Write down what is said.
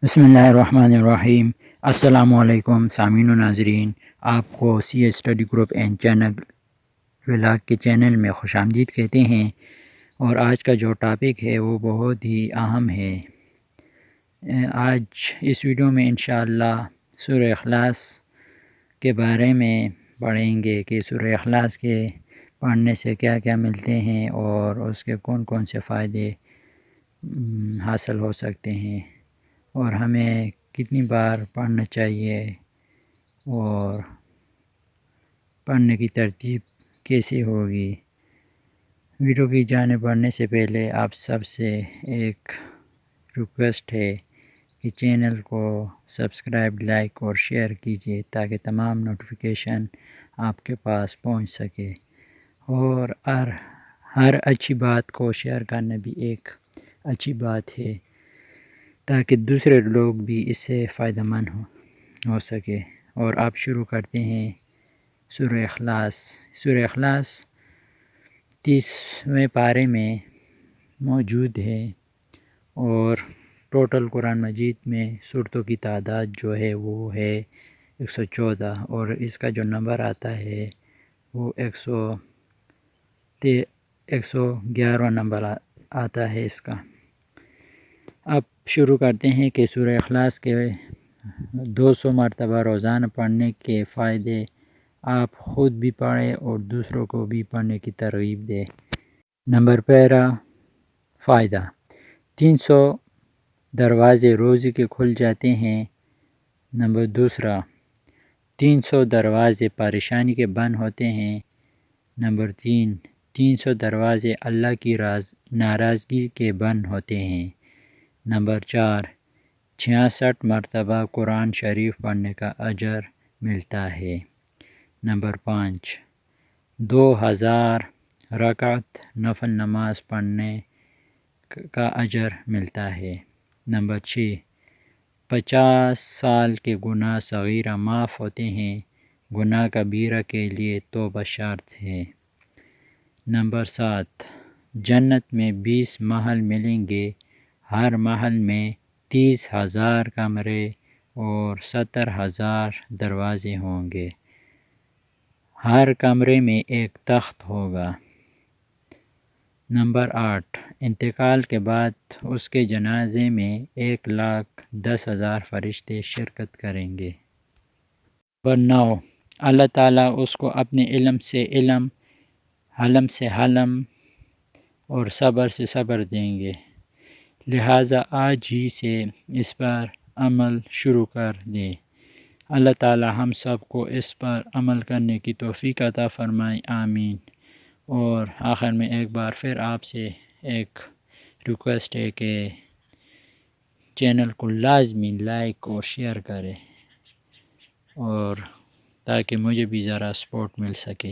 بسم اللہ الرحمن الرحیم۔ السلام علیکم سامعین و ناظرین، آپ کو C A study group and channel vlog کے چینل میں خوش آمدید کہتے ہیں، اور آج کا جو ٹاپک ہے وہ بہت ہی اہم ہے۔ آج اس ویڈیو میں انشاءاللہ سورہ اخلاص کے بارے میں پڑھیں گے کہ سورہ اخلاص کے پڑھنے سے کیا کیا ملتے ہیں اور اس کے کون کون سے فائدے حاصل ہو سکتے ہیں، اور ہمیں کتنی بار پڑھنا چاہیے، اور پڑھنے کی ترتیب کیسے ہوگی۔ ویڈیو کی جانب بڑھنے سے پہلے آپ سب سے ایک ریکویسٹ ہے کہ چینل کو سبسکرائب، لائک اور شیئر کیجیے تاکہ تمام نوٹیفیکیشن آپ کے پاس پہنچ سکے، اور ہر اچھی بات کو شیئر کرنا بھی ایک اچھی بات ہے تاکہ دوسرے لوگ بھی اس سے فائدہ مند ہو سکے۔ اور آپ شروع کرتے ہیں سورہ اخلاص۔ سورہ اخلاص 30ویں پارے میں موجود ہے، اور ٹوٹل قرآن مجید میں سورتوں کی تعداد جو ہے وہ ہے 114، اور اس کا جو نمبر آتا ہے وہ 111 نمبر آتا ہے اس کا۔ اب شروع کرتے ہیں کہ سورہ اخلاص کے 200 مرتبہ روزانہ پڑھنے کے فائدے آپ خود بھی پڑھیں اور دوسروں کو بھی پڑھنے کی ترغیب دیں۔ نمبر پہلا فائدہ، 300 دروازے روزی کے کھل جاتے ہیں۔ نمبر دوسرا، 300 دروازے پریشانی کے بند ہوتے ہیں۔ نمبر 300 دروازے اللہ کی ناراضگی کے بند ہوتے ہیں۔ نمبر 66 مرتبہ قرآن شریف پڑھنے کا اجر ملتا ہے۔ نمبر 2000 رکعت نفل نماز پڑھنے کا اجر ملتا ہے۔ نمبر 50 سال کے گناہ صغیرہ معاف ہوتے ہیں، گناہ کبیرہ کے لیے توبہ شرط ہے۔ نمبر 7، جنت میں 20 محل ملیں گے، ہر محل میں 30,000 کمرے اور 70,000 دروازے ہوں گے، ہر کمرے میں ایک تخت ہوگا۔ نمبر 8، انتقال کے بعد اس کے جنازے میں 1,10,000 فرشتے شرکت کریں گے۔ نمبر 9، اللہ تعالیٰ اس کو اپنے علم سے علم، حلم سے حلم اور صبر سے صبر دیں گے، لہٰذا آج ہی سے اس پر عمل شروع کر دیں۔ اللہ تعالیٰ ہم سب کو اس پر عمل کرنے کی توفیق عطا فرمائے، آمین۔ اور آخر میں ایک بار پھر آپ سے ایک ریکویسٹ ہے کہ چینل کو لازمی لائک اور شیئر کریں، اور تاکہ مجھے بھی ذرا سپورٹ مل سکے۔